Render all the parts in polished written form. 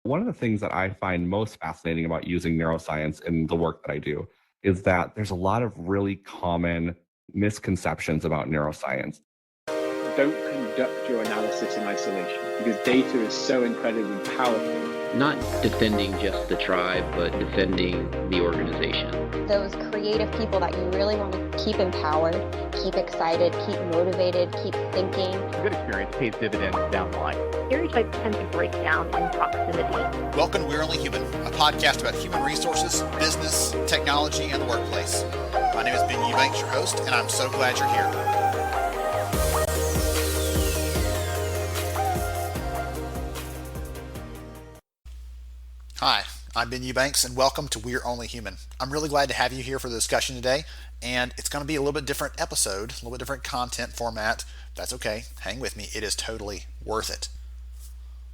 One of the things that I find most fascinating about using neuroscience in the work that I do is that there's a lot of really common misconceptions about neuroscience. Don't conduct your analysis in isolation because data is so incredibly powerful. Not defending just the tribe, but defending the organization. Those creative people that you really want to keep empowered, keep excited, keep motivated, keep thinking. A good experience pays dividends down the line. Stereotypes tend to break down in proximity. Welcome to We're Only Human, a podcast about human resources, business, technology, and the workplace. My name is Ben Eubanks, your host, and I'm so glad you're here. Hi, I'm Ben Eubanks, and welcome to We're Only Human. I'm really glad to have you here for the discussion today, and it's going to be a little bit different episode, a little bit different content format. That's okay. Hang with me. It is totally worth it.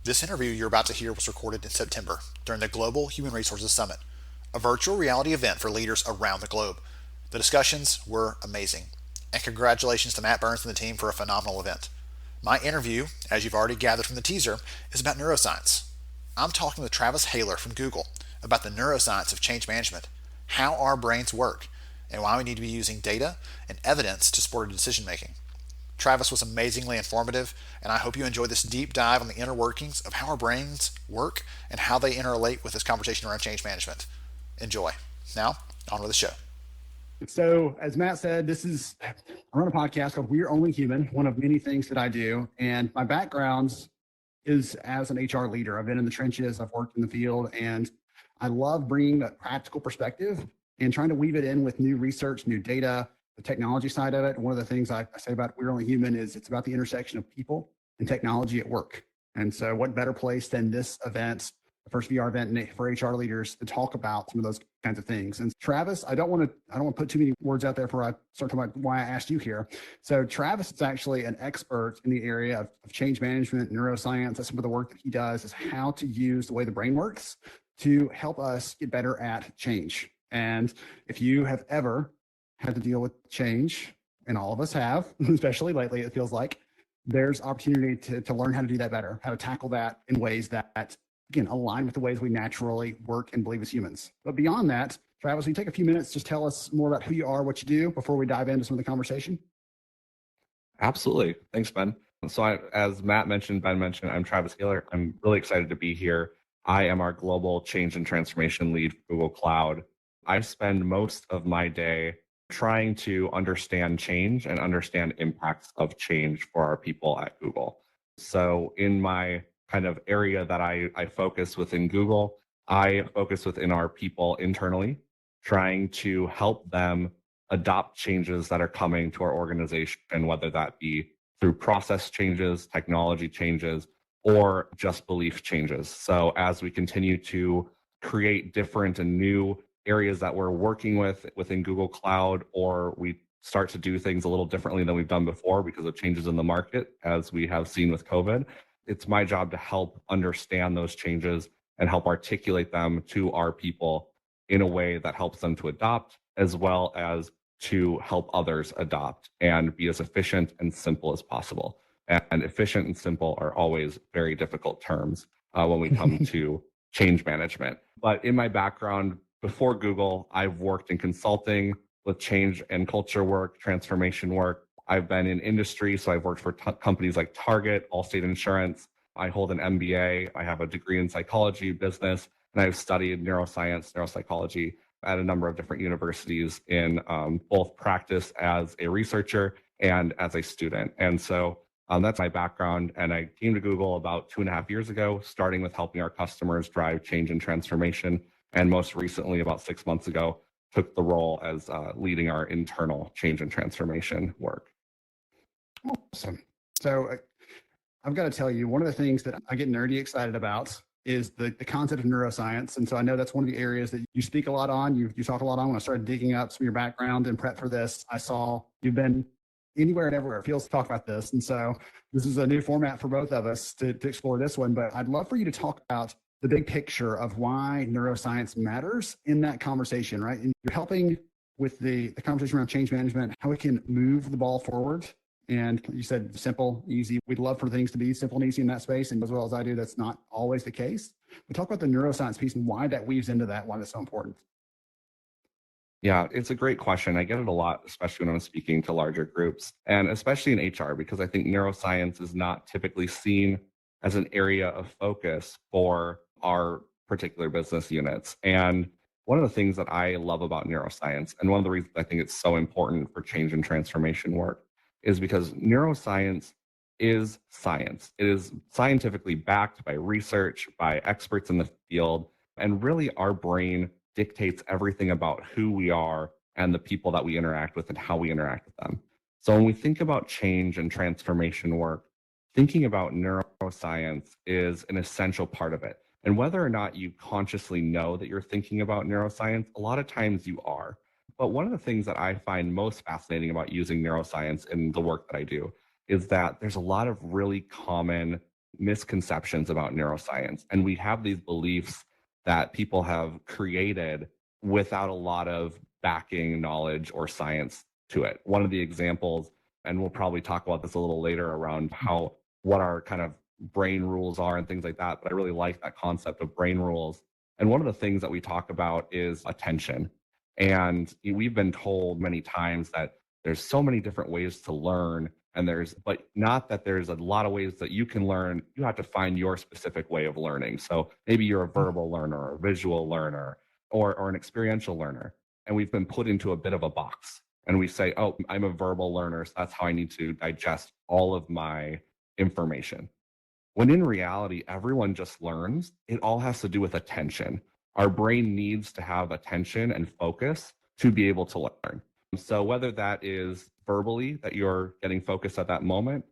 This interview you're about to hear was recorded in September during the Global Human Resources Summit, a virtual reality event for leaders around the globe. The discussions were amazing, and congratulations to Matt Burns and the team for a phenomenal event. My interview, as you've already gathered from the teaser, is about neuroscience. I'm talking with Travis Hahler from Google about the neuroscience of change management, how our brains work, and why we need to be using data and evidence to support our decision making. Travis was amazingly informative, and I hope you enjoy this deep dive on the inner workings of how our brains work and how they interrelate with this conversation around change management. Enjoy. Now, on with the show. So, as Matt said, I run a podcast called We're Only Human, one of many things that I do, and my background is as an HR leader. I've been in the trenches, I've worked in the field, and I love bringing that practical perspective and trying to weave it in with new research, new data, the technology side of it. One of the things I say about We're Only Human is it's about the intersection of people and technology at work. And so what better place than this event, the first VR event for HR leaders, to talk about some of those kinds of things. And Travis, I don't want to put too many words out there before I start talking about why I asked you here. So Travis is actually an expert in the area of change management, neuroscience. That's some of the work that he does, is how to use the way the brain works to help us get better at change. And if you have ever had to deal with change, and all of us have, especially lately, it feels like, there's opportunity to learn how to do that better, how to tackle that in ways that, again, align with the ways we naturally work and believe as humans. But beyond that, Travis, will you take a few minutes, just tell us more about who you are, what you do, before we dive into some of the conversation? Absolutely. Thanks, Ben. So as Ben mentioned, I'm Travis Hahler. I'm really excited to be here. I am our global change and transformation lead for Google Cloud. I spend most of my day trying to understand change and understand impacts of change for our people at Google. So in my kind of area that I focus within Google, I focus within our people internally, trying to help them adopt changes that are coming to our organization, whether that be through process changes, technology changes, or just belief changes. So as we continue to create different and new areas that we're working within Google Cloud, or we start to do things a little differently than we've done before because of changes in the market, as we have seen with COVID, it's my job to help understand those changes and help articulate them to our people in a way that helps them to adopt, as well as to help others adopt and be as efficient and simple as possible. And efficient and simple are always very difficult terms when we come to change management. But in my background, before Google, I've worked in consulting with change and culture work, transformation work. I've been in industry, so I've worked for companies like Target, Allstate Insurance. I hold an MBA. I have a degree in psychology, business, and I've studied neuroscience, neuropsychology at a number of different universities in both practice as a researcher and as a student. And so that's my background. And I came to Google about 2.5 years ago, starting with helping our customers drive change and transformation. And most recently, about 6 months ago, took the role as leading our internal change and transformation work. Awesome. So I've got to tell you, one of the things that I get nerdy excited about is the concept of neuroscience. And so I know that's one of the areas that you speak a lot on, you talk a lot on. When I started digging up some of your background and prep for this, I saw you've been anywhere and everywhere. It feels to talk about this. And so this is a new format for both of us to explore this one. But I'd love for you to talk about the big picture of why neuroscience matters in that conversation, right? And you're helping with the conversation around change management, how we can move the ball forward And you said simple, easy. We'd love for things to be simple and easy in that space. And as well as I do, that's not always the case. We talk about the neuroscience piece and why that weaves into that, why that's so important. Yeah, it's a great question. I get it a lot, especially when I'm speaking to larger groups, and especially in HR, because I think neuroscience is not typically seen as an area of focus for our particular business units. And one of the things that I love about neuroscience, and one of the reasons I think it's so important for change and transformation work, is because neuroscience is science. It is scientifically backed by research, by experts in the field, and really our brain dictates everything about who we are and the people that we interact with and how we interact with them. So when we think about change and transformation work, thinking about neuroscience is an essential part of it. And whether or not you consciously know that you're thinking about neuroscience, a lot of times you are. But one of the things that I find most fascinating about using neuroscience in the work that I do is that there's a lot of really common misconceptions about neuroscience. And we have these beliefs that people have created without a lot of backing knowledge or science to it. One of the examples, and we'll probably talk about this a little later around what our kind of brain rules are and things like that, but I really like that concept of brain rules. And one of the things that we talk about is attention. And we've been told many times that there's so many different ways to learn, but not that there's a lot of ways that you can learn. You have to find your specific way of learning. So maybe you're a verbal learner or a visual learner or an experiential learner. And we've been put into a bit of a box. And we say, oh, I'm a verbal learner, so that's how I need to digest all of my information. When in reality, everyone just learns. It all has to do with attention. Our brain needs to have attention and focus to be able to learn. So whether that is verbally, that you're getting focused at that moment,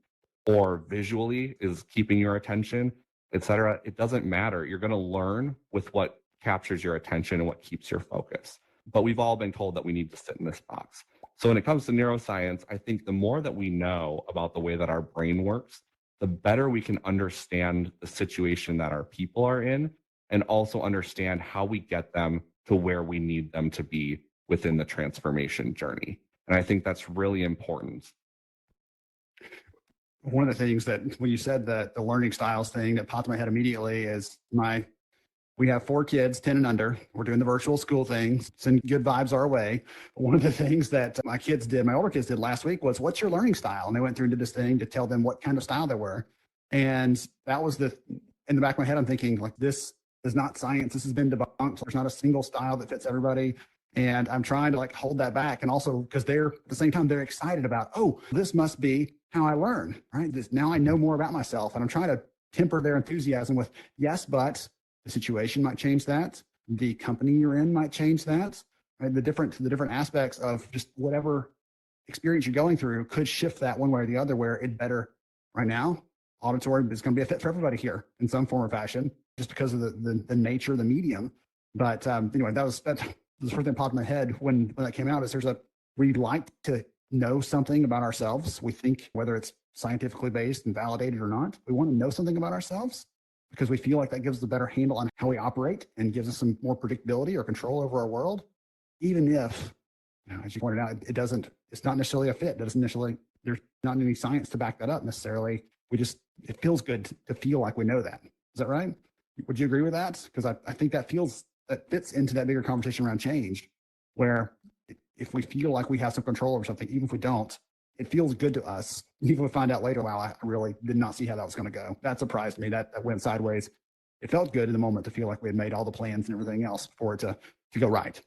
or visually is keeping your attention, etc., it doesn't matter. You're going to learn with what captures your attention and what keeps your focus. But we've all been told that we need to sit in this box. So when it comes to neuroscience, I think the more that we know about the way that our brain works, the better we can understand the situation that our people are in and also understand how we get them to where we need them to be within the transformation journey. And I think that's really important. One of the things that when you said that the learning styles thing that popped in my head immediately is we have 4 kids, 10 and under. We're doing the virtual school thing, send good vibes our way. One of the things that my older kids did last week was, what's your learning style? And they went through and did this thing to tell them what kind of style they were. And that was in the back of my head, I'm thinking, like, this is not science. This has been debunked. There's not a single style that fits everybody. And I'm trying to hold that back. And also because at the same time, they're excited about, oh, this must be how I learn, right? Now I know more about myself. And I'm trying to temper their enthusiasm with, yes, but the situation might change that. The company you're in might change that. Right? The different aspects of just whatever experience you're going through could shift that one way or the other, where it better right now. Auditory is going to be a fit for everybody here in some form or fashion, just because of the nature of the medium. But anyway, that was the first thing that popped in my head when that came out. Is we'd like to know something about ourselves. We think, whether it's scientifically based and validated or not, we want to know something about ourselves, because we feel like that gives us a better handle on how we operate and gives us some more predictability or control over our world, even if, as you pointed out, it's not necessarily a fit. There's not any science to back that up necessarily. It feels good to feel like we know that. Is that right? Would you agree with that? Because I think that fits into that bigger conversation around change, where if we feel like we have some control over something, even if we don't, it feels good to us. Even if we find out later, wow, I really did not see how that was going to go. That surprised me. That went sideways. It felt good in the moment to feel like we had made all the plans and everything else for it to go right.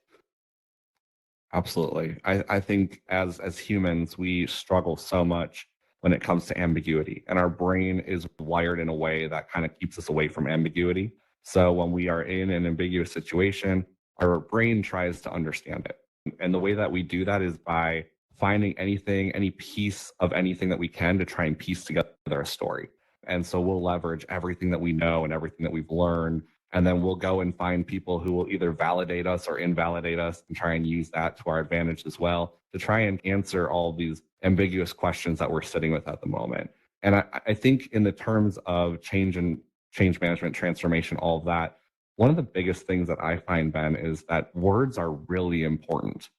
Absolutely. I think as humans, we struggle so much when it comes to ambiguity, and our brain is wired in a way that kind of keeps us away from ambiguity. So when we are in an ambiguous situation, our brain tries to understand it. And the way that we do that is by finding any piece of anything that we can to try and piece together a story. And so we'll leverage everything that we know and everything that we've learned. And then we'll go and find people who will either validate us or invalidate us and try and use that to our advantage as well, to try and answer all of these ambiguous questions that we're sitting with at the moment. And I think in the terms of change management, transformation, all of that, one of the biggest things that I find, Ben, is that words are really important.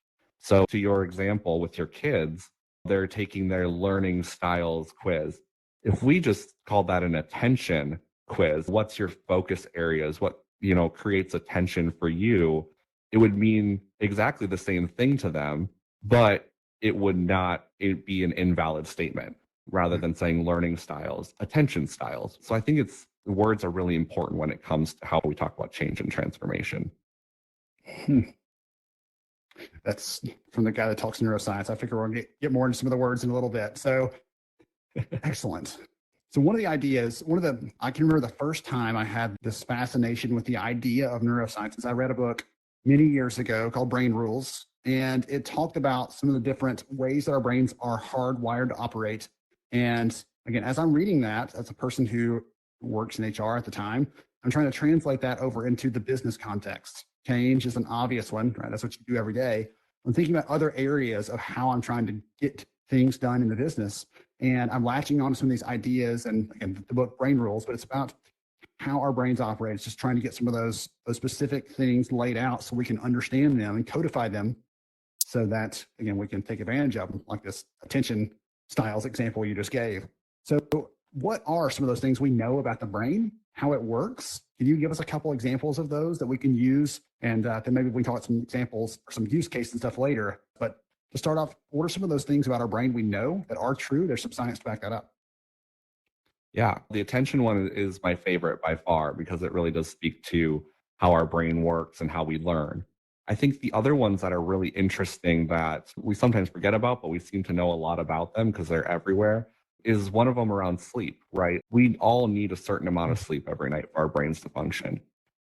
So to your example with your kids, they're taking their learning styles quiz. If we just called that an attention quiz, what's your focus areas? What, creates attention for you? It would mean exactly the same thing to them, but it would not be an invalid statement rather than saying learning styles, attention styles. So I think words are really important when it comes to how we talk about change and transformation. That's from the guy that talks neuroscience. I figure we're going to get more into some of the words in a little bit. So excellent. So one of the ideas, I can remember the first time I had this fascination with the idea of neuroscience is I read a book many years ago called Brain Rules. And it talked about some of the different ways that our brains are hardwired to operate. And again, as I'm reading that, as a person who works in HR at the time, I'm trying to translate that over into the business context. Change is an obvious one, right? That's what you do every day. I'm thinking about other areas of how I'm trying to get things done in the business. And I'm latching on to some of these ideas and again, the book Brain Rules, but it's about how our brains operate. It's just trying to get some of those specific things laid out so we can understand them and codify them so that, again, we can take advantage of them, like this attention styles example you just gave. So what are some of those things we know about the brain, how it works? Can you give us a couple examples of those that we can use? And then maybe we can talk about some examples or some use case and stuff later. But to start off, what are some of those things about our brain we know that are true? There's some science to back that up. Yeah, the attention one is my favorite by far because it really does speak to how our brain works and how we learn. I think the other ones that are really interesting that we sometimes forget about, but we seem to know a lot about them because they're everywhere, is one of them around sleep, right? We all need a certain amount of sleep every night for our brains to function.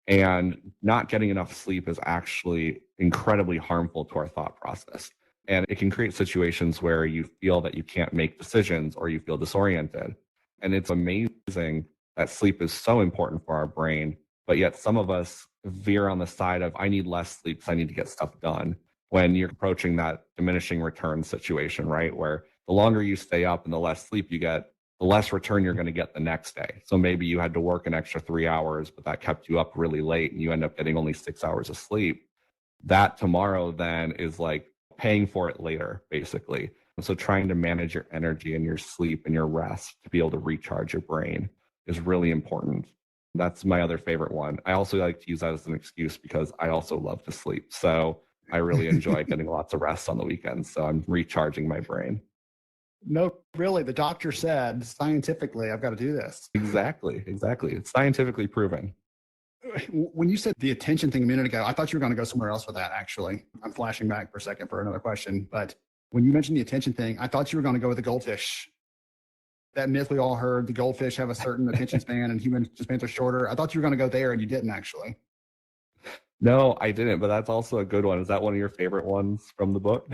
And not getting enough sleep is actually incredibly harmful to our thought process. And it can create situations where you feel that you can't make decisions or you feel disoriented. And it's amazing that sleep is so important for our brain, but yet some of us veer on the side of, I need less sleep because I need to get stuff done, when you're approaching that diminishing return situation, right? Where the longer you stay up and the less sleep you get, the less return you're going to get the next day. So maybe you had to work an extra 3 hours, but that kept you up really late and you end up getting only 6 hours of sleep. That tomorrow then is like paying for it later, basically. And so trying to manage your energy and your sleep and your rest to be able to recharge your brain is really important. That's my other favorite one. I also like to use that as an excuse because I also love to sleep. So I really enjoy getting lots of rest on the weekends. So I'm recharging my brain. No, really, the doctor said scientifically, I've got to do this. Exactly. It's scientifically proven. When you said the attention thing a minute ago, I thought you were going to go somewhere else with that, actually. I'm flashing back for a second for another question. But when you mentioned the attention thing, I thought you were going to go with the goldfish. That myth we all heard, the goldfish have a certain attention span and human spans are shorter. I thought you were going to go there and you didn't actually. No, I didn't, but that's also a good one. Is that one of your favorite ones from the book?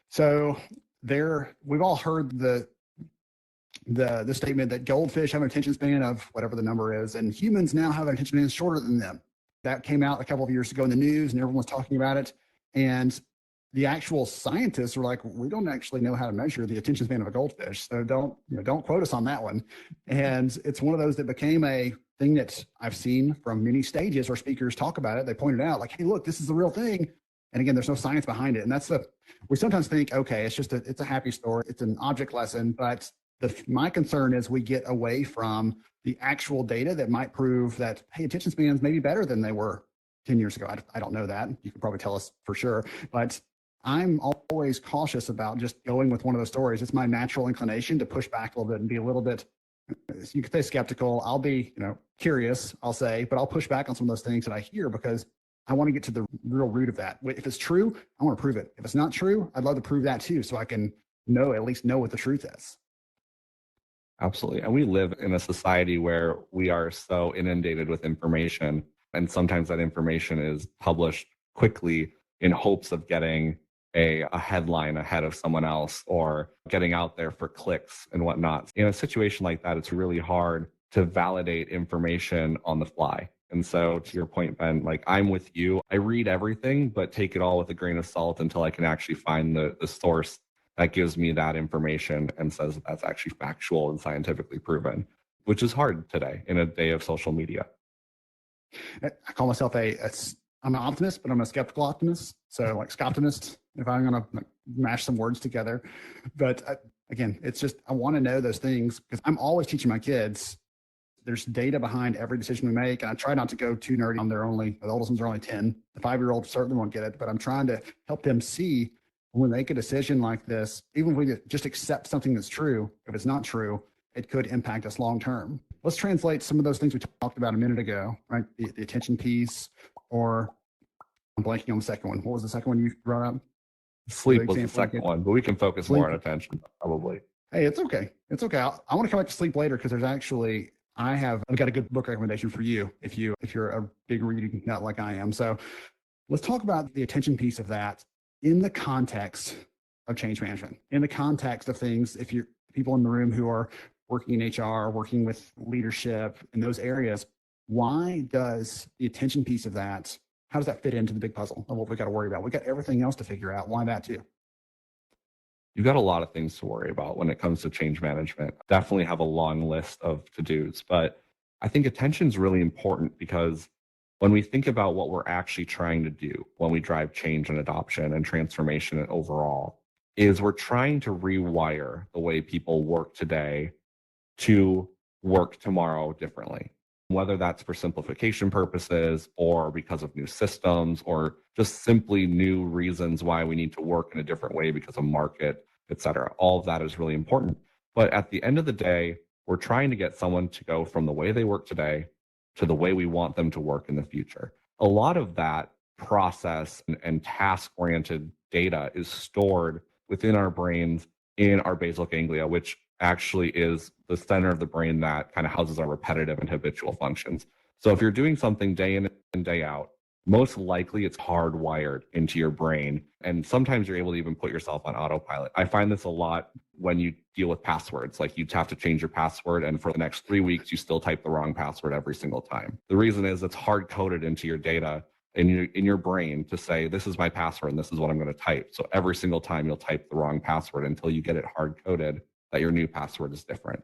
So we've all heard the statement that goldfish have an attention span of whatever the number is, and humans now have an attention span shorter than them. That came out a couple of years ago in the news, and everyone was talking about it. And the actual scientists were like, we don't actually know how to measure the attention span of a goldfish, so don't quote us on that one. And it's one of those that became a thing that I've seen from many stages where speakers talk about it. They pointed out like, hey, look, this is the real thing. And again, there's no science behind it. And we sometimes think, okay, it's a happy story. It's an object lesson. But my concern is we get away from the actual data that might prove that, hey, attention spans may be better than they were 10 years ago. I don't know that. You could probably tell us for sure. But I'm always cautious about just going with one of those stories. It's my natural inclination to push back a little bit and be a little bit, you could say skeptical. I'll be, curious, I'll say, but I'll push back on some of those things that I hear because I want to get to the real root of that. If it's true, I want to prove it. If it's not true, I'd love to prove that too, so I can at least know what the truth is. Absolutely. And we live in a society where we are so inundated with information. And sometimes that information is published quickly in hopes of getting a headline ahead of someone else or getting out there for clicks and whatnot. In a situation like that, it's really hard to validate information on the fly. And so to your point, Ben, like I'm with you. I read everything, but take it all with a grain of salt until I can actually find the source that gives me that information and says that that's actually factual and scientifically proven, which is hard today in a day of social media. I call myself I'm an optimist, but I'm a skeptical optimist. So like skeptimist, if I'm going to mash some words together. But again, it's just, I want to know those things because I'm always teaching my kids. There's data behind every decision we make. And I try not to go too nerdy on the oldest ones are only 10. The 5-year-old certainly won't get it, but I'm trying to help them see when they make a decision like this, even if we just accept something that's true, if it's not true, it could impact us long term. Let's translate some of those things we talked about a minute ago, right? The attention piece, or I'm blanking on the second one. What was the second one you brought up? Sleep was the second one, but we can focus more on attention, probably. Hey, it's okay. It's okay. I want to come back to sleep later because there's actually, I've got a good book recommendation for you if you're a big reading nut like I am. So let's talk about the attention piece of that in the context of change management, in the context of things. If you're people in the room who are working in HR, working with leadership in those areas, why does the attention piece of that, how does that fit into the big puzzle of what we got to worry about? We got everything else to figure out. Why that too? You've got a lot of things to worry about when it comes to change management. Definitely have a long list of to-dos, but I think attention is really important because when we think about what we're actually trying to do when we drive change and adoption and transformation and overall, is we're trying to rewire the way people work today to work tomorrow differently, whether that's for simplification purposes or because of new systems or just simply new reasons why we need to work in a different way because of market, et cetera. All of that is really important. But at the end of the day, we're trying to get someone to go from the way they work today to the way we want them to work in the future. A lot of that process and task-oriented data is stored within our brains in our basal ganglia, which actually is the center of the brain that kind of houses our repetitive and habitual functions. So if you're doing something day in and day out, most likely it's hardwired into your brain. And sometimes you're able to even put yourself on autopilot. I find this a lot when you deal with passwords. Like you'd have to change your password, and for the next 3 weeks, you still type the wrong password every single time. The reason is it's hard coded into your data in your brain to say, this is my password and this is what I'm going to type. So every single time you'll type the wrong password until you get it hard coded that your new password is different.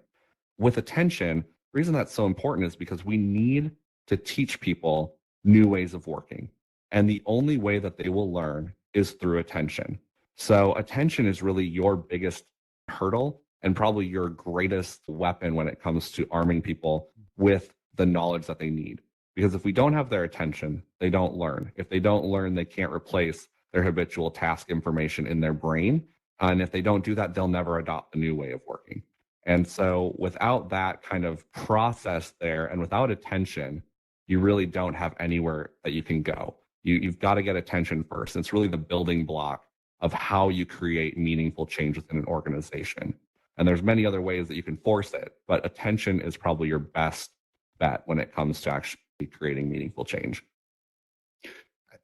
With attention, the reason that's so important is because we need to teach people new ways of working. And the only way that they will learn is through attention. So attention is really your biggest hurdle and probably your greatest weapon when it comes to arming people with the knowledge that they need. Because if we don't have their attention, they don't learn. If they don't learn, they can't replace their habitual task information in their brain. And if they don't do that, they'll never adopt a new way of working. And so without that kind of process there and without attention, you really don't have anywhere that you can go. You've got to get attention first. It's really the building block of how you create meaningful change within an organization. And there's many other ways that you can force it, but attention is probably your best bet when it comes to actually creating meaningful change.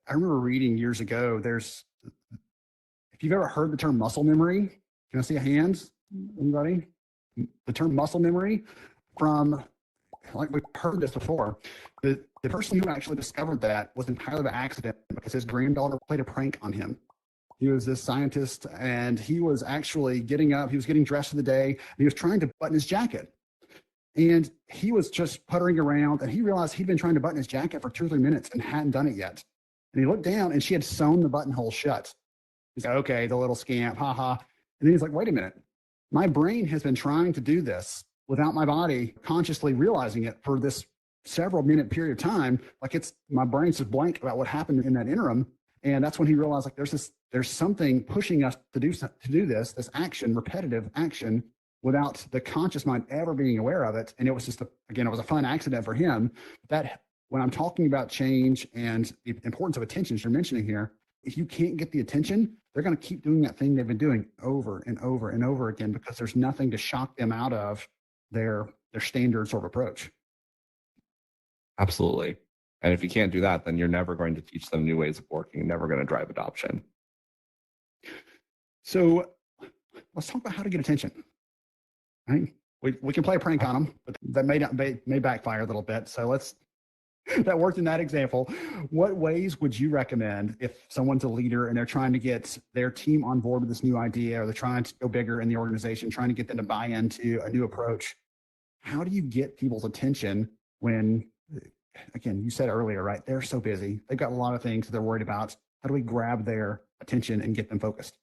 I remember reading years ago, if you've ever heard the term muscle memory, can I see a hand? Anybody? The term muscle memory like we've heard this before. The person who actually discovered that was entirely by accident because his granddaughter played a prank on him. He was this scientist and he was actually getting up, he was getting dressed for the day, and he was trying to button his jacket. And he was just puttering around and he realized he'd been trying to button his jacket for 2 or 3 minutes and hadn't done it yet. And he looked down and she had sewn the buttonhole shut. He's like, okay, the little scamp, haha. And then he's like, wait a minute. My brain has been trying to do this without my body consciously realizing it for this several minute period of time. Like my brain's just blank about what happened in that interim. And that's when he realized like there's something pushing us to do this action, repetitive action, without the conscious mind ever being aware of it. And it was just it was a fun accident for him. That when I'm talking about change and the importance of attention, as you're mentioning here, if you can't get the attention, they're going to keep doing that thing they've been doing over and over and over again because there's nothing to shock them out of their standard sort of approach. Absolutely. And if you can't do that, then you're never going to teach them new ways of working, never going to drive adoption. So let's talk about how to get attention. Right? We can play a prank on them, but that may backfire a little bit. So that worked in that example. What ways would you recommend if someone's a leader and they're trying to get their team on board with this new idea, or they're trying to go bigger in the organization, trying to get them to buy into a new approach? How do you get people's attention when, again, you said earlier, right? They're so busy. They've got a lot of things they're worried about. How do we grab their attention and get them focused?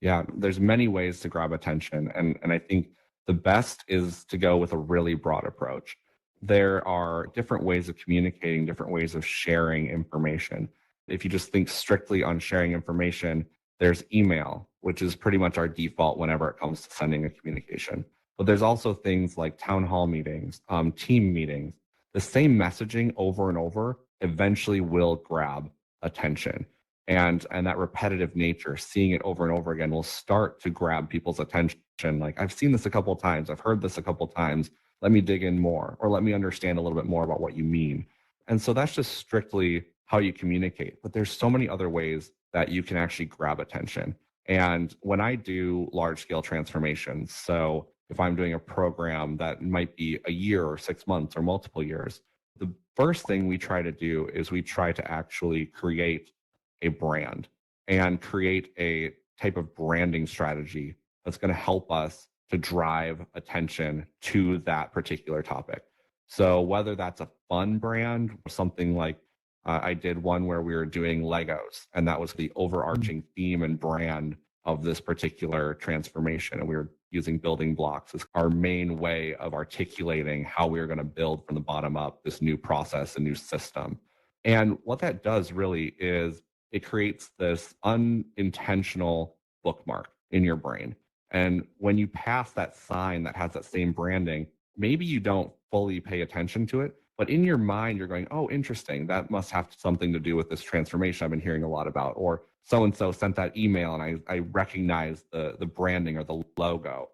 Yeah, there's many ways to grab attention. And I think the best is to go with a really broad approach. There are different ways of communicating, different ways of sharing information. If you just think strictly on sharing information, there's email, which is pretty much our default whenever it comes to sending a communication. But there's also things like town hall meetings, team meetings. The same messaging over and over eventually will grab attention. And that repetitive nature, seeing it over and over again, will start to grab people's attention. Like, I've seen this a couple of times, I've heard this a couple of times, let me dig in more, or let me understand a little bit more about what you mean. And so that's just strictly how you communicate. But there's so many other ways that you can actually grab attention. And when I do large scale transformations, so if I'm doing a program that might be a year or 6 months or multiple years, the first thing we try to do is we try to actually create a brand and create a type of branding strategy that's going to help us to drive attention to that particular topic. So whether that's a fun brand, something like I did one where we were doing Legos, and that was the overarching theme and brand of this particular transformation. And we were using building blocks as our main way of articulating how we were going to build from the bottom up this new process, a new system. And what that does really is it creates this unintentional bookmark in your brain. And when you pass that sign that has that same branding, maybe you don't fully pay attention to it, but in your mind, you're going, oh, interesting. That must have something to do with this transformation I've been hearing a lot about. Or so-and-so sent that email and I recognize the branding or the logo.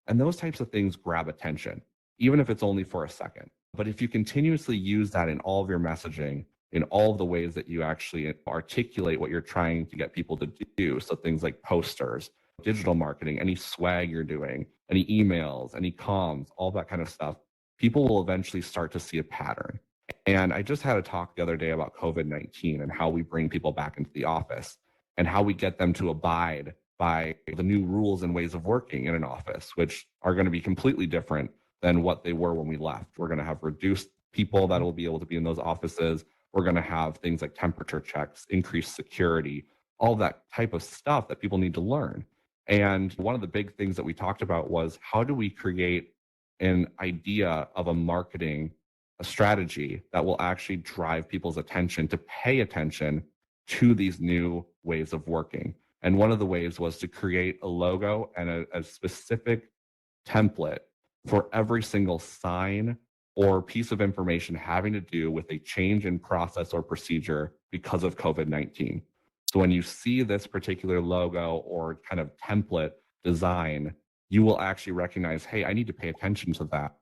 And those types of things grab attention, even if it's only for a second. But if you continuously use that in all of your messaging, in all of the ways that you actually articulate what you're trying to get people to do, so things like posters, digital marketing, any swag you're doing, any emails, any comms, all that kind of stuff, people will eventually start to see a pattern. And I just had a talk the other day about COVID-19 and how we bring people back into the office and how we get them to abide by the new rules and ways of working in an office, which are going to be completely different than what they were when we left. We're going to have reduced people that will be able to be in those offices. We're going to have things like temperature checks, increased security, all that type of stuff that people need to learn. And one of the big things that we talked about was, how do we create an idea of a strategy that will actually drive people's attention to pay attention to these new ways of working. And one of the ways was to create a logo and a specific template for every single sign or piece of information having to do with a change in process or procedure because of COVID-19. So when you see this particular logo or kind of template design, you will actually recognize, hey, I need to pay attention to that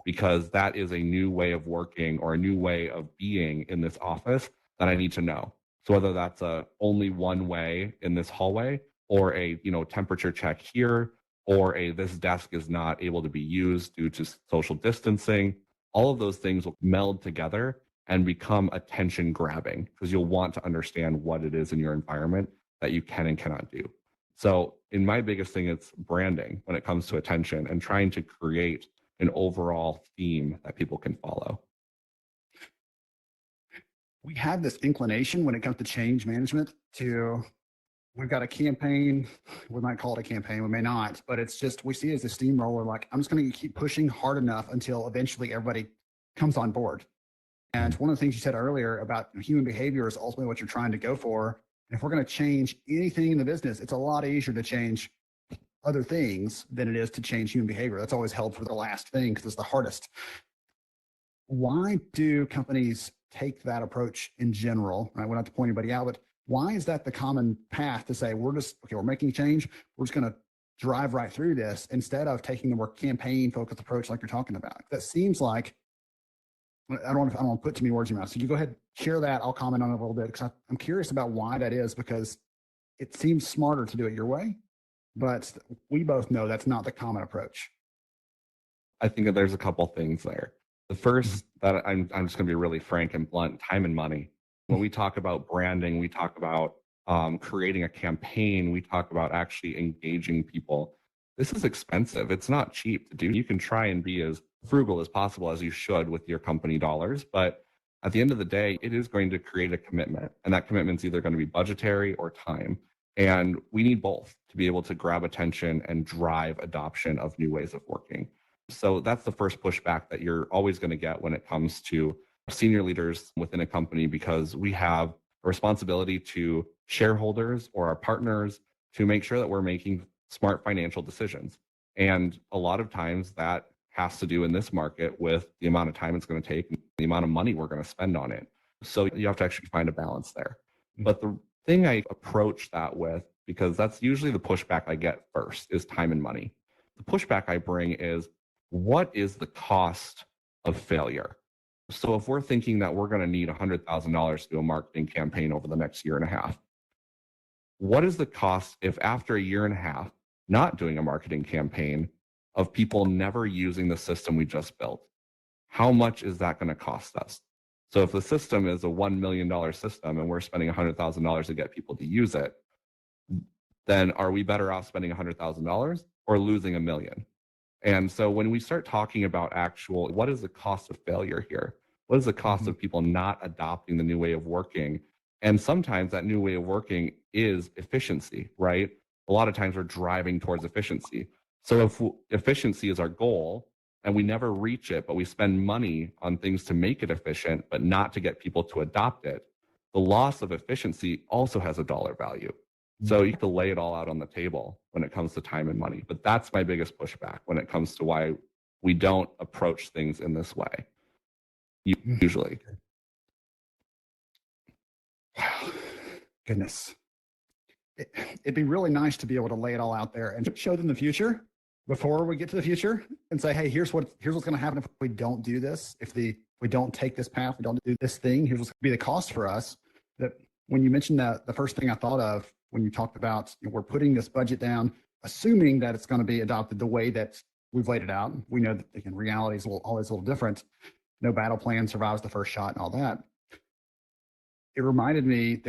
because that is a new way of working or a new way of being in this office that I need to know. So whether that's only one way in this hallway, or a temperature check here, or this desk is not able to be used due to social distancing, all of those things will meld together and become attention grabbing because you'll want to understand what it is in your environment that you can and cannot do. So in my biggest thing, it's branding when it comes to attention and trying to create an overall theme that people can follow. We have this inclination when it comes to change management we've got a campaign. We might call it a campaign, we may not, but it's just, we see it as a steamroller. Like, I'm just going to keep pushing hard enough until eventually everybody comes on board. And one of the things you said earlier about human behavior is ultimately what you're trying to go for. And if we're going to change anything in the business, it's a lot easier to change other things than it is to change human behavior. That's always held for the last thing because it's the hardest. Why do companies take that approach in general? Right? We're not to point anybody out, but why is that the common path to say, we're making change, we're just going to drive right through this instead of taking the more campaign focused approach like you're talking about? That seems like, I don't want to put too many words in your mouth. So you go ahead, share that. I'll comment on it a little bit because I'm curious about why that is, because it seems smarter to do it your way, but we both know that's not the common approach. I think that there's a couple things there. The first, that I'm just going to be really frank and blunt, time and money. When we talk about branding, we talk about creating a campaign, we talk about actually engaging people. This is expensive. It's not cheap to do. You can try and be as frugal as possible, as you should with your company dollars, but at the end of the day, it is going to create a commitment. And that commitment is either going to be budgetary or time. And we need both to be able to grab attention and drive adoption of new ways of working. So that's the first pushback that you're always going to get when it comes to senior leaders within a company, because we have a responsibility to shareholders or our partners to make sure that we're making smart financial decisions. And a lot of times that has to do in this market with the amount of time it's going to take and the amount of money we're going to spend on it. So you have to actually find a balance there. But the thing I approach that with, because that's usually the pushback I get first, is time and money. The pushback I bring is, what is the cost of failure? So if we're thinking that we're going to need $100,000 to do a marketing campaign over the next year and a half, what is the cost if after a year and a half not doing a marketing campaign, of people never using the system we just built? How much is that going to cost us? So if the system is a $1 million system and we're spending $100,000 to get people to use it, then are we better off spending $100,000 or losing $1 million? And so when we start talking about actual, what is the cost of failure here? What is the cost of people not adopting the new way of working? And sometimes that new way of working is efficiency, right? A lot of times we're driving towards efficiency. So if efficiency is our goal and we never reach it, but we spend money on things to make it efficient, but not to get people to adopt it, the loss of efficiency also has a dollar value. So you have to lay it all out on the table when it comes to time and money. But that's my biggest pushback when it comes to why we don't approach things in this way, usually. Wow. Goodness. It'd be really nice to be able to lay it all out there and show them the future before we get to the future and say, hey, here's what's going to happen if we don't do this. If we don't take this path, we don't do this thing, here's what's going to be the cost for us. That when you mentioned that, the first thing I thought of when you talked about, we're putting this budget down, assuming that it's going to be adopted the way that we've laid it out. We know that again, reality is always a little different. No battle plan survives the first shot and all that. It reminded me,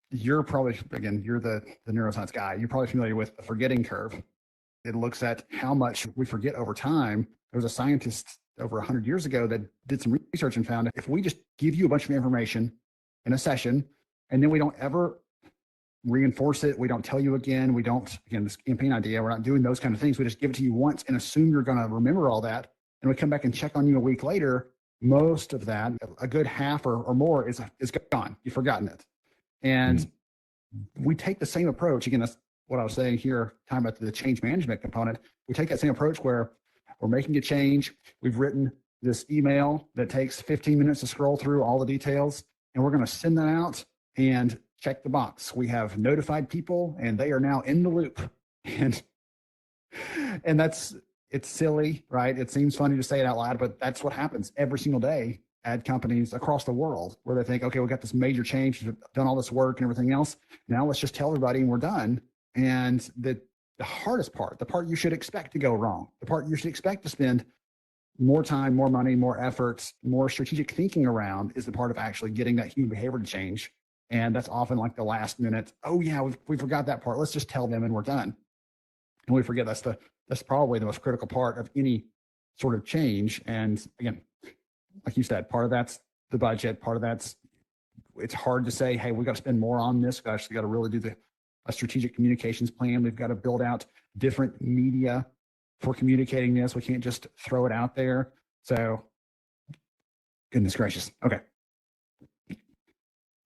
you're probably, again, you're the neuroscience guy. You're probably familiar with the forgetting curve. It looks at how much we forget over time. There was a scientist over 100 years ago that did some research and found that if we just give you a bunch of information in a session, and then we don't ever reinforce it, we don't tell you again, this campaign idea, we're not doing those kind of things. We just give it to you once and assume you're going to remember all that. And we come back and check on you a week later, most of that, a good half or more is gone. You've forgotten it. And we take the same approach. Again, that's what I was saying here, talking about the change management component. We take that same approach where we're making a change. We've written this email that takes 15 minutes to scroll through all the details, and we're going to send that out and check the box. We have notified people and they are now in the loop. And it's silly, right? It seems funny to say it out loud, but that's what happens every single day at companies across the world, where they think, okay, we got this major change, we've done all this work and everything else. Now let's just tell everybody and we're done. And the hardest part, the part you should expect to go wrong, the part you should expect to spend more time, more money, more effort, more strategic thinking around, is the part of actually getting that human behavior to change. And that's often like the last minute, oh yeah, we forgot that part. Let's just tell them and we're done. And we forget that's probably the most critical part of any sort of change. And again, like you said, part of that's the budget, part of it's hard to say, hey, we got to spend more on this. We actually got to really do a strategic communications plan. We've got to build out different media for communicating this. We can't just throw it out there. So goodness gracious. Okay.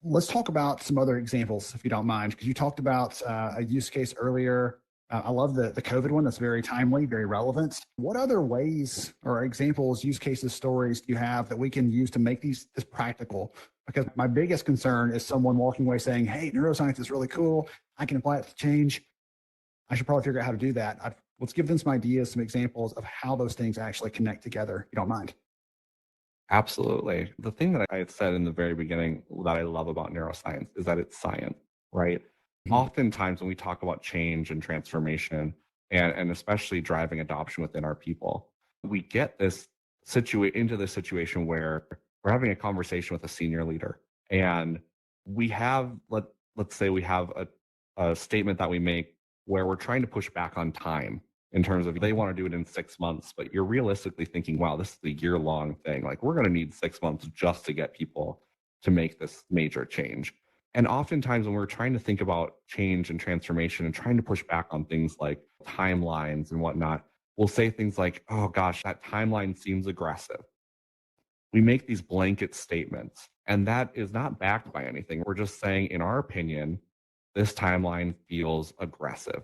Let's talk about some other examples, if you don't mind, because you talked about a use case earlier. I love the COVID one. That's very timely, very relevant. What other ways or examples, use cases, stories do you have that we can use to make this practical? Because my biggest concern is someone walking away saying, hey, neuroscience is really cool. I can apply it to change. I should probably figure out how to do that. Let's give them some ideas, some examples of how those things actually connect together, if you don't mind. Absolutely. The thing that I had said in the very beginning that I love about neuroscience is that it's science, right? Oftentimes when we talk about change and transformation, and especially driving adoption within our people, we get this into this situation where we're having a conversation with a senior leader, and we have, let's say we have a statement that we make where we're trying to push back on time in terms of they want to do it in 6 months, but you're realistically thinking, wow, this is a year-long thing. Like, we're going to need 6 months just to get people to make this major change. And oftentimes when we're trying to think about change and transformation and trying to push back on things like timelines and whatnot, we'll say things like, oh gosh, that timeline seems aggressive. We make these blanket statements, and that is not backed by anything. We're just saying, in our opinion, this timeline feels aggressive.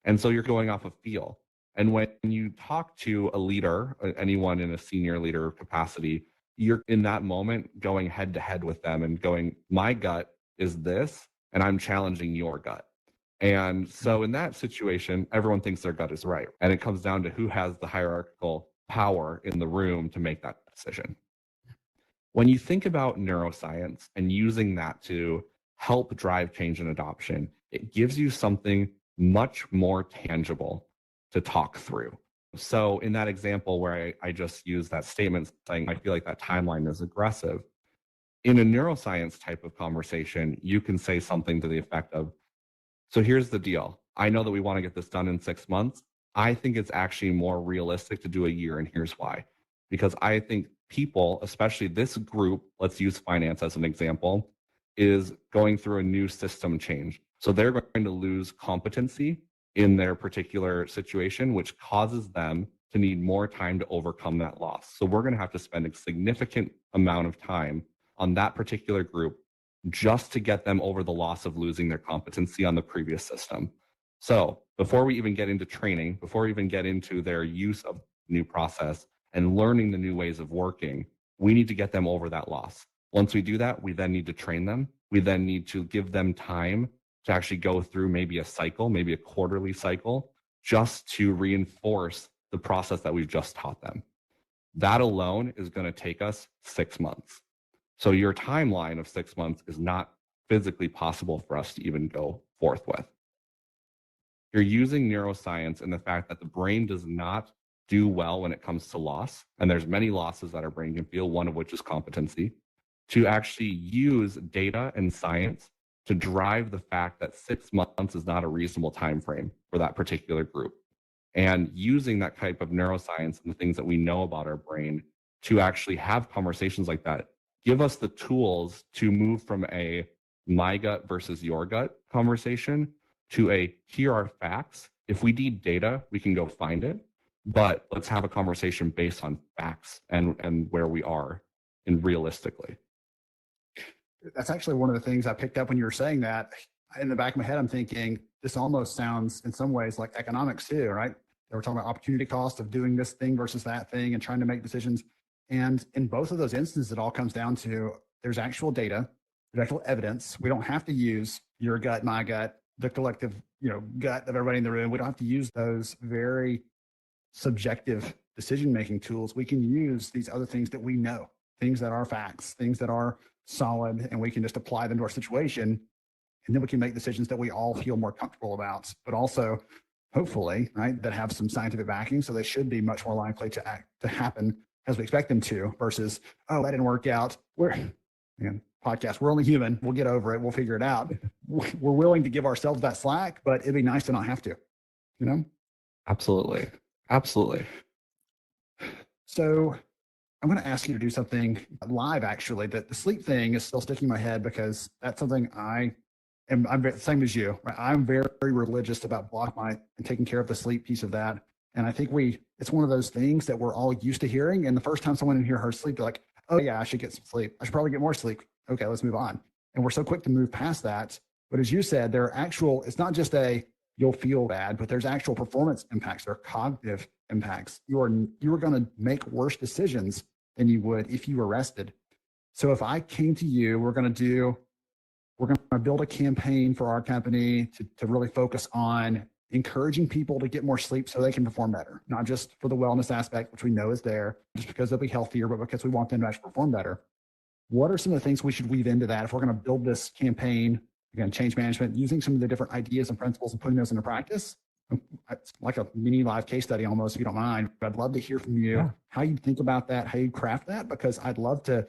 And so you're going off of feel. And when you talk to a leader, anyone in a senior leader capacity, you're in that moment going head to head with them and going, my gut is this, and I'm challenging your gut. And so in that situation, everyone thinks their gut is right. And it comes down to who has the hierarchical power in the room to make that decision. When you think about neuroscience and using that to help drive change and adoption, it gives you something much more tangible to talk through. So in that example where I just used that statement saying, I feel like that timeline is aggressive, in a neuroscience type of conversation, you can say something to the effect of, so here's the deal. I know that we want to get this done in 6 months. I think it's actually more realistic to do a year, and here's why. Because I think people, especially this group, let's use finance as an example, is going through a new system change. So they're going to lose competency in their particular situation, which causes them to need more time to overcome that loss. So we're going to have to spend a significant amount of time on that particular group just to get them over the loss of losing their competency on the previous system. So before we even get into training, before we even get into their use of new process and learning the new ways of working, we need to get them over that loss. Once we do that, we then need to train them. We then need to give them time to actually go through maybe a cycle, maybe a quarterly cycle, just to reinforce the process that we've just taught them. That alone is going to take us 6 months. So your timeline of 6 months is not physically possible for us to even go forth with. You're using neuroscience and the fact that the brain does not do well when it comes to loss, and there's many losses that our brain can feel, one of which is competency, to actually use data and science to drive the fact that 6 months is not a reasonable time frame for that particular group. And using that type of neuroscience and the things that we know about our brain to actually have conversations like that give us the tools to move from a my gut versus your gut conversation to a here are facts. If we need data, we can go find it, but let's have a conversation based on facts and where we are and realistically. That's actually one of the things I picked up when you were saying that. In the back of my head, I'm thinking this almost sounds in some ways like economics too, right? They were talking about opportunity cost of doing this thing versus that thing and trying to make decisions. And in both of those instances, it all comes down to there's actual data, there's actual evidence. We don't have to use your gut, my gut, the collective, gut of everybody in the room. We don't have to use those very subjective decision-making tools. We can use these other things that we know, things that are facts, things that are solid, and we can just apply them to our situation. And then we can make decisions that we all feel more comfortable about, but also hopefully, right, that have some scientific backing. So they should be much more likely to happen as we expect them to versus, oh, that didn't work out. Podcast, we're only human. We'll get over it. We'll figure it out. We're willing to give ourselves that slack, but it'd be nice to not have to, Absolutely. Absolutely. So I'm going to ask you to do something live, actually. The sleep thing is still sticking in my head because that's something I'm the same as you. Right? I'm very, very religious about and taking care of the sleep piece of that. And I think it's one of those things that we're all used to hearing. And the first time someone in here heard sleep, they're like, oh yeah, I should get some sleep. I should probably get more sleep. Okay, let's move on. And we're so quick to move past that. But as you said, it's not just you'll feel bad, but there's actual performance impacts. There are cognitive impacts. You are going to make worse decisions than you would if you were rested. So if I came to you, we're going to build a campaign for our company to really focus on encouraging people to get more sleep so they can perform better, not just for the wellness aspect, which we know is there, just because they'll be healthier, but because we want them to actually perform better. What are some of the things we should weave into that if we're going to build this campaign, again, change management, using some of the different ideas and principles and putting those into practice? It's like a mini live case study almost, if you don't mind. But I'd love to hear from you how you think about that, how you craft that, because I'd love to.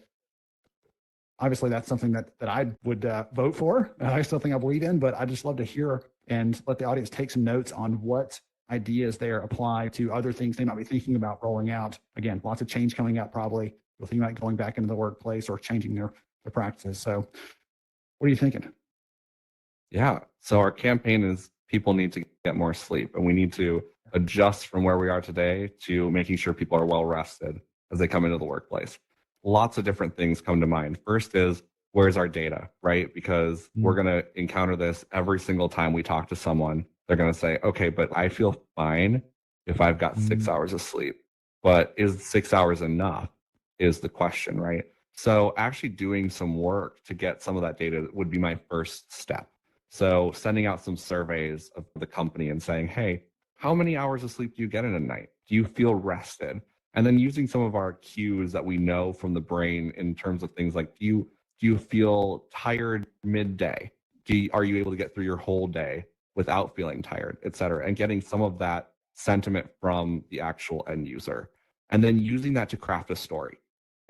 Obviously, that's something that I would vote for. It's something I believe in, but I just love to hear and let the audience take some notes on what ideas there apply to other things they might be thinking about rolling out? Again, lots of change coming up probably. You'll think about going back into the workplace or changing their practices. So what are you thinking? Yeah. So our campaign is people need to get more sleep, and we need to adjust from where we are today to making sure people are well rested as they come into the workplace. Lots of different things come to mind. First is, where's our data, right? Because we're going to encounter this every single time we talk to someone. They're going to say, okay, but I feel fine if I've got 6 hours of sleep. But is 6 hours enough is the question, right? So actually doing some work to get some of that data would be my first step. So sending out some surveys of the company and saying, hey, how many hours of sleep do you get in a night? Do you feel rested? And then using some of our cues that we know from the brain in terms of things like, do you feel tired midday? Are you able to get through your whole day without feeling tired, et cetera? And getting some of that sentiment from the actual end user. And then using that to craft a story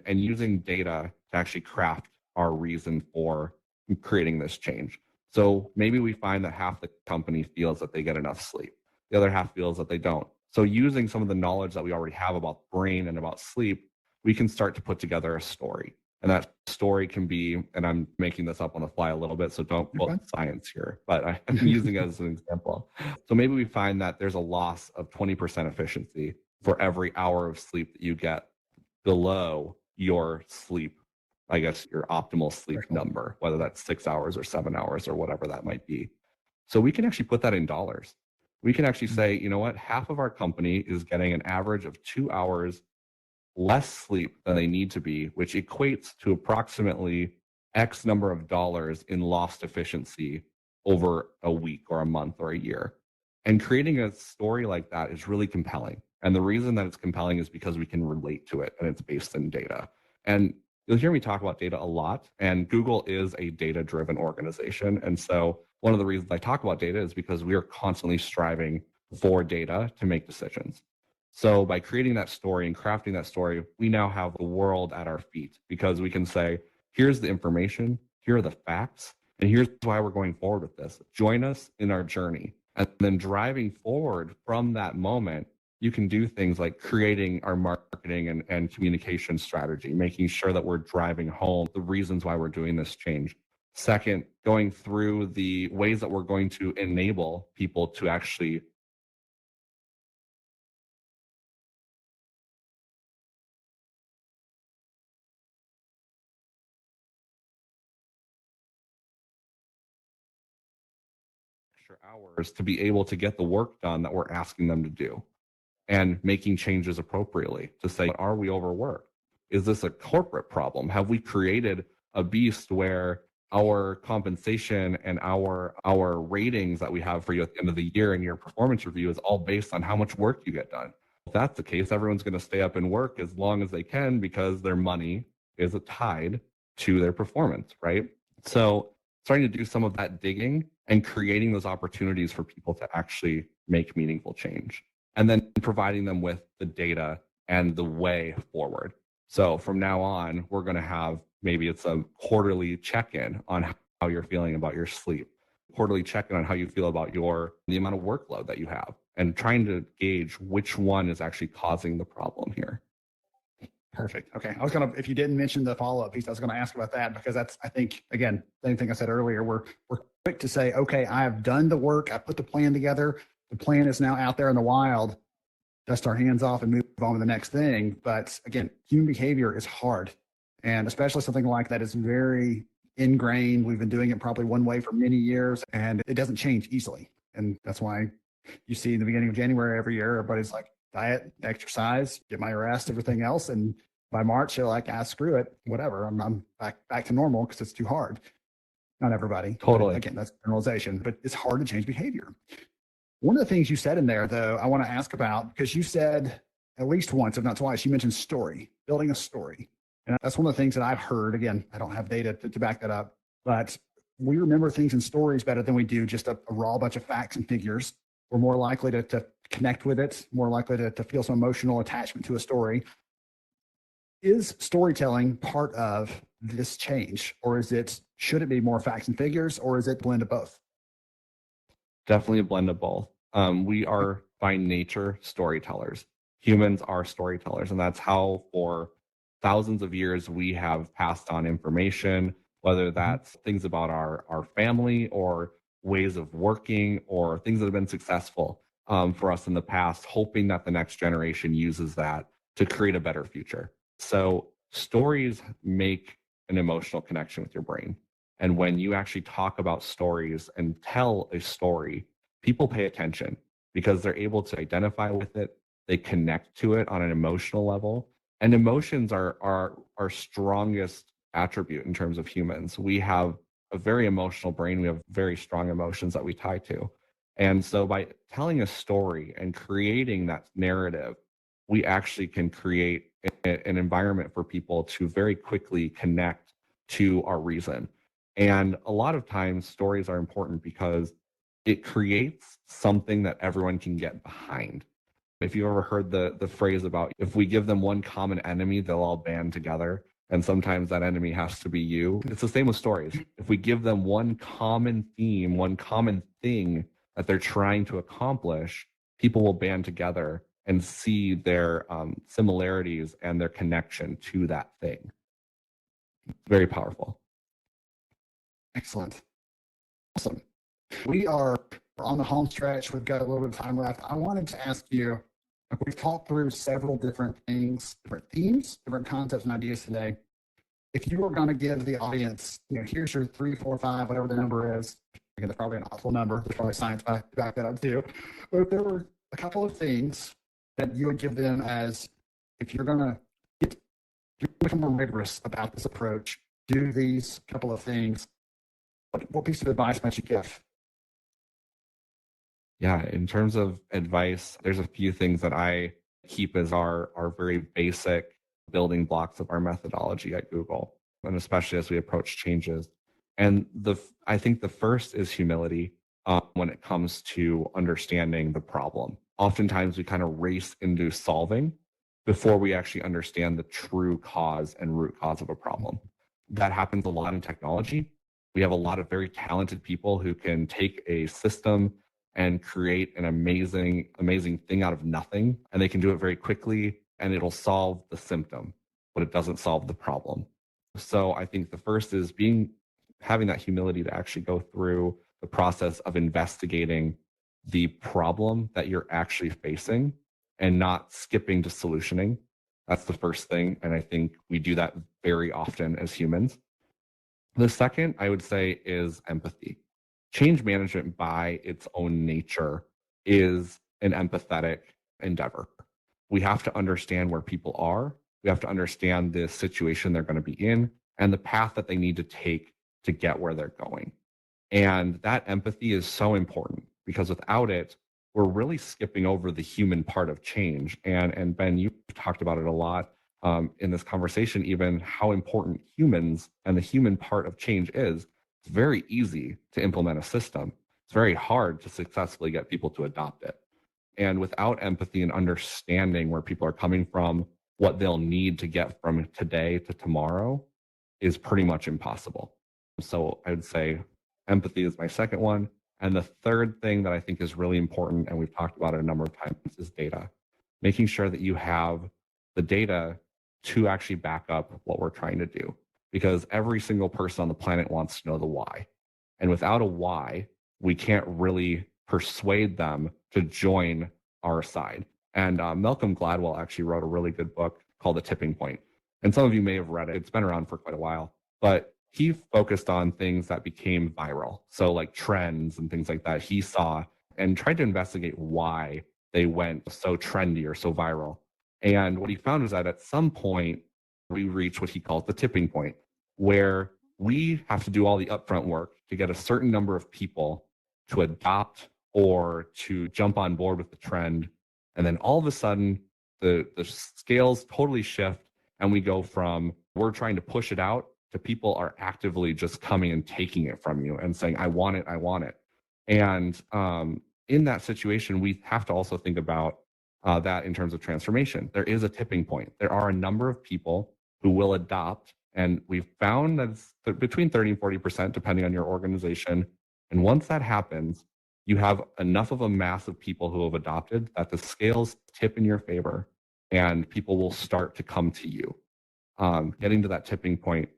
and using data to actually craft our reason for creating this change. So maybe we find that half the company feels that they get enough sleep. The other half feels that they don't. So using some of the knowledge that we already have about brain and about sleep, we can start to put together a story. And that story can be, and I'm making this up on the fly a little bit, so don't quote science here, but I'm using it as an example. So maybe we find that there's a loss of 20% efficiency for every hour of sleep that you get below your sleep, I guess your optimal sleep number, whether that's 6 hours or 7 hours or whatever that might be. So we can actually put that in dollars. We can actually say, you know what, half of our company is getting an average of 2 hours less sleep than they need to be, which equates to approximately X number of dollars in lost efficiency over a week or a month or a year. And creating a story like that is really compelling. And the reason that it's compelling is because we can relate to it and it's based in data. And you'll hear me talk about data a lot, and Google is a data-driven organization. And so one of the reasons I talk about data is because we are constantly striving for data to make decisions. So by creating that story and crafting that story, we now have the world at our feet because we can say, here's the information, here are the facts, and here's why we're going forward with this. Join us in our journey. And then driving forward from that moment, you can do things like creating our marketing and communication strategy, making sure that we're driving home the reasons why we're doing this change. Second, going through the ways that we're going to enable people to actually extra hours to be able to get the work done that we're asking them to do, and making changes appropriately to say, are we overworked? Is this a corporate problem? Have we created a beast where our compensation and our ratings that we have for you at the end of the year and your performance review is all based on how much work you get done? If that's the case, everyone's going to stay up and work as long as they can because their money is tied to their performance, right? So starting to do some of that digging and creating those opportunities for people to actually make meaningful change, and then providing them with the data and the way forward. So from now on, we're going to have, maybe it's a quarterly check-in on how you're feeling about your sleep, quarterly check-in on how you feel about the amount of workload that you have, and trying to gauge which one is actually causing the problem here. Perfect. Okay. If you didn't mention the follow-up piece, I was going to ask about that because that's, I think, again, same thing I said earlier, we're quick to say, okay, I've done the work. I put the plan together. The plan is now out there in the wild. Dust our hands off and move on to the next thing. But again, human behavior is hard. And especially something like that is very ingrained. We've been doing it probably one way for many years, and it doesn't change easily. And that's why you see in the beginning of January every year, everybody's like, diet, exercise, get my rest, everything else. And by March, they're like, screw it, whatever. I'm back to normal because it's too hard. Not everybody. Totally. Again, that's generalization, but it's hard to change behavior. One of the things you said in there, though, I want to ask about, because you said at least once, if not twice, you mentioned story, building a story. And that's one of the things that I've heard. Again, I don't have data to back that up, but we remember things in stories better than we do just a raw bunch of facts and figures. We're more likely to connect with it, more likely to feel some emotional attachment to a story. Is storytelling part of this change, or should it be more facts and figures, or is it a blend of both? Definitely a blend of both. We are by nature storytellers. Humans are storytellers, and that's how for thousands of years we have passed on information, whether that's things about our family or ways of working or things that have been successful for us in the past, hoping that the next generation uses that to create a better future. So stories make an emotional connection with your brain. And when you actually talk about stories and tell a story, people pay attention because they're able to identify with it. They connect to it on an emotional level. And emotions are our strongest attribute in terms of humans. We have a very emotional brain. We have very strong emotions that we tie to. And so by telling a story and creating that narrative, we actually can create an environment for people to very quickly connect to our reason. And a lot of times stories are important because it creates something that everyone can get behind. If you've ever heard the phrase about if we give them one common enemy, they'll all band together. And sometimes that enemy has to be you. It's the same with stories. If we give them one common theme, one common thing that they're trying to accomplish, people will band together and see their similarities and their connection to that thing. Very powerful. Excellent. Awesome. We're on the home stretch. We've got a little bit of time left. I wanted to ask you, we've talked through several different things, different themes, different concepts and ideas today. If you were going to give the audience, here's your 3, 4, 5, whatever the number is, again, that's probably an awful number. There's probably science to back that up too. But if there were a couple of things that you would give them as, if you're going to become more rigorous about this approach, do these couple of things, what piece of advice might you give? Yeah, in terms of advice, there's a few things that I keep as our very basic building blocks of our methodology at Google, and especially as we approach changes. And I think the first is humility when it comes to understanding the problem. Oftentimes we kind of race into solving before we actually understand the true cause and root cause of a problem. That happens a lot in technology. We have a lot of very talented people who can take a system and create an amazing thing out of nothing. And they can do it very quickly and it'll solve the symptom, but it doesn't solve the problem. So I think the first is having that humility to actually go through the process of investigating the problem that you're actually facing and not skipping to solutioning. That's the first thing. And I think we do that very often as humans. The second, I would say, is empathy. Change management by its own nature is an empathetic endeavor. We have to understand where people are. We have to understand the situation they're going to be in and the path that they need to take to get where they're going. And that empathy is so important because without it, we're really skipping over the human part of change. And Ben, you talked about it a lot in this conversation, even how important humans and the human part of change is. It's very easy to implement a system. It's very hard to successfully get people to adopt it. And without empathy and understanding where people are coming from, what they'll need to get from today to tomorrow is pretty much impossible. So I would say empathy is my second one. And the third thing that I think is really important, and we've talked about it a number of times, is data. Making sure that you have the data to actually back up what we're trying to do. Because every single person on the planet wants to know the why. And without a why, we can't really persuade them to join our side. And Malcolm Gladwell actually wrote a really good book called The Tipping Point. And some of you may have read it. It's been around for quite a while. But he focused on things that became viral. So like trends and things like that he saw and tried to investigate why they went so trendy or so viral. And what he found was that at some point, we reach what he calls the tipping point, where we have to do all the upfront work to get a certain number of people to adopt or to jump on board with the trend. And then all of a sudden, the scales totally shift and we go from we're trying to push it out to people are actively just coming and taking it from you and saying, I want it, I want it. And in that situation, we have to also think about that in terms of transformation. There is a tipping point. There are a number of people who will adopt, and we've found that it's between 30 and 40%, depending on your organization. And once that happens, you have enough of a mass of people who have adopted that the scales tip in your favor and people will start to come to you. Getting to that tipping point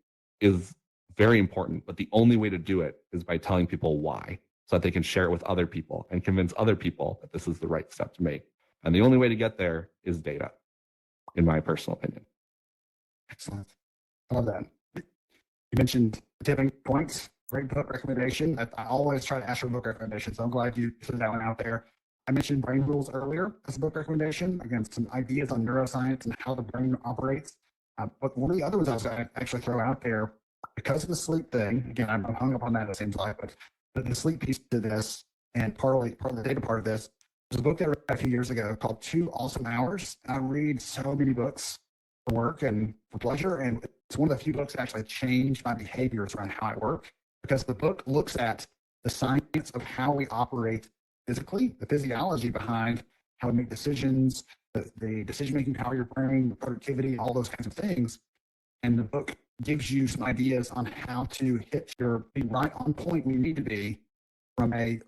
is very important, but the only way to do it is by telling people why, so that they can share it with other people and convince other people that this is the right step to make. And the only way to get there is data, in my personal opinion. Excellent. I love that. You mentioned tipping points. Great book recommendation. I always try to ask for book recommendations, so I'm glad you put that one out there. I mentioned Brain Rules earlier as a book recommendation. Again, some ideas on neuroscience and how the brain operates. But one of the other ones I was going to actually throw out there, because of the sleep thing, again, I'm hung up on that, it seems like, but the sleep piece to this and part of the data part of this, there's a book that I read a few years ago called 2 Awesome Hours. I read so many books for work and for pleasure, and it's one of the few books that actually changed my behaviors around how I work, because the book looks at the science of how we operate physically, the physiology behind how we make decisions, the decision-making power of your brain, the productivity, all those kinds of things. And the book gives you some ideas on how to be right on point where you need to be from a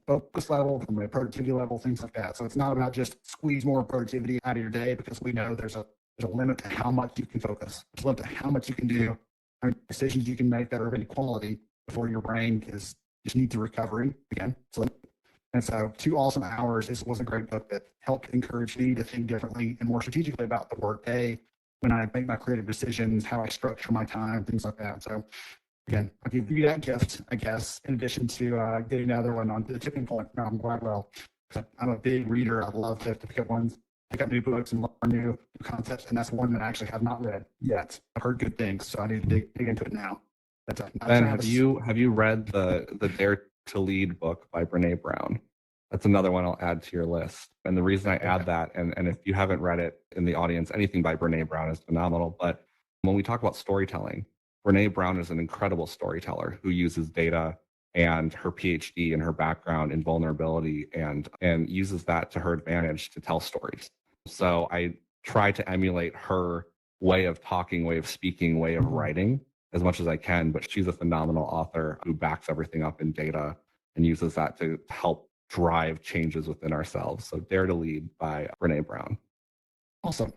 focus level, from a productivity level, things like that. So it's not about just squeeze more productivity out of your day, because we know there's a limit to how much you can focus. There's a limit to how much you can do, how many decisions you can make that are of any quality before your brain just needs a recovery again. And so 2 Awesome Hours was a great book that helped encourage me to think differently and more strategically about the work day when I make my creative decisions, how I structure my time, things like that. So again, I'll give you that gift, I guess, in addition to getting the other one on the tipping point from Gladwell. I'm a big reader. I love to pick up new books and learn new concepts, and that's one that I actually have not read yet. I've heard good things, so I need to dig into it now. Ben, have you read the Dare to Lead book by Brene Brown? That's another one I'll add to your list. And the reason I add that, and if you haven't read it in the audience, anything by Brene Brown is phenomenal. But when we talk about storytelling, Brene Brown is an incredible storyteller who uses data and her PhD and her background in vulnerability and uses that to her advantage to tell stories. So I try to emulate her way of talking, way of speaking, way of writing as much as I can, but she's a phenomenal author who backs everything up in data and uses that to help drive changes within ourselves. So Dare to Lead by Brene Brown. Awesome.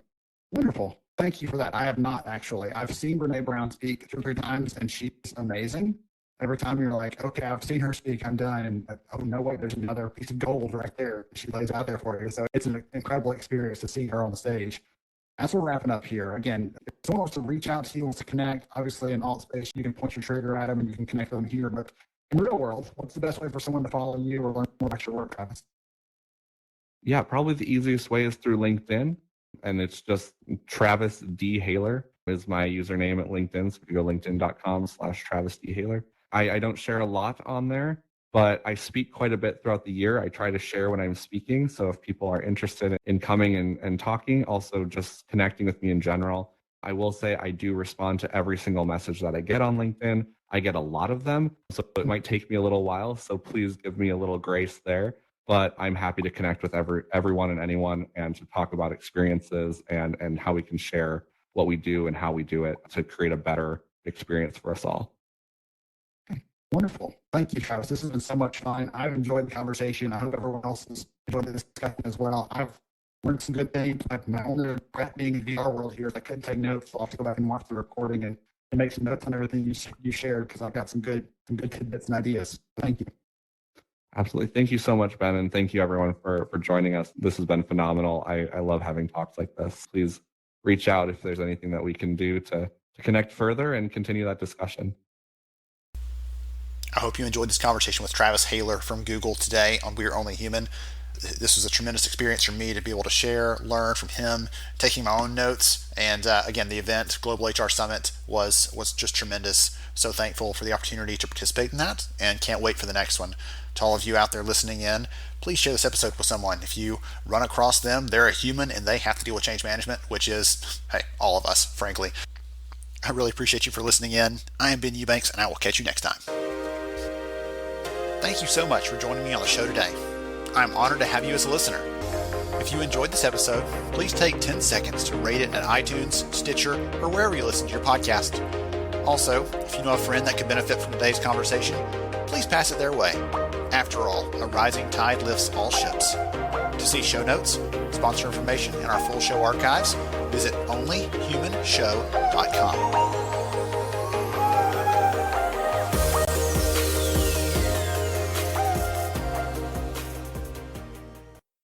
Wonderful. Thank you for that. I have not actually. I've seen Brene Brown speak 2 or 3 times, and she's amazing. Every time you're like, okay, I've seen her speak, I'm done. And oh, no, wait, there's another piece of gold right there she lays out there for you. So it's an incredible experience to see her on the stage. As we're wrapping up here, again, if someone wants to reach out to you, wants to connect, obviously in alt space, you can point your trigger at them and you can connect with them here. But in real world, what's the best way for someone to follow you or learn more about your work, Travis? Yeah, probably the easiest way is through LinkedIn. And it's just Travis D. Hahler is my username at LinkedIn. So if you go linkedin.com/Travis D. Hahler. I don't share a lot on there, but I speak quite a bit throughout the year. I try to share when I'm speaking. So if people are interested in coming and talking, also just connecting with me in general, I will say I do respond to every single message that I get on LinkedIn. I get a lot of them, so it might take me a little while. So please give me a little grace there. But I'm happy to connect with everyone and anyone and to talk about experiences and how we can share what we do and how we do it to create a better experience for us all. Wonderful. Thank you, Travis. This has been so much fun. I've enjoyed the conversation. I hope everyone else has enjoyed the discussion as well. I've learned some good things. My only regret being in the VR world here is I couldn't take notes. So I'll have to go back and watch the recording and make some notes on everything you shared, because I've got some good tidbits and ideas. Thank you. Absolutely. Thank you so much, Ben. And thank you everyone for joining us. This has been phenomenal. I love having talks like this. Please reach out if there's anything that we can do to connect further and continue that discussion. I hope you enjoyed this conversation with Travis Hahler from Google today on We're Only Human. This was a tremendous experience for me to be able to share, learn from him, taking my own notes. And again, the event, Global HR Summit, was just tremendous. So thankful for the opportunity to participate in that and can't wait for the next one. To all of you out there listening in, please share this episode with someone. If you run across them, they're a human and they have to deal with change management, which is, hey, all of us, frankly. I really appreciate you for listening in. I am Ben Eubanks, and I will catch you next time. Thank you so much for joining me on the show today. I'm honored to have you as a listener. If you enjoyed this episode, please take 10 seconds to rate it at iTunes, Stitcher, or wherever you listen to your podcast. Also, if you know a friend that could benefit from today's conversation, please pass it their way. After all, a rising tide lifts all ships. To see show notes, sponsor information, and our full show archives, visit onlyhumanshow.com.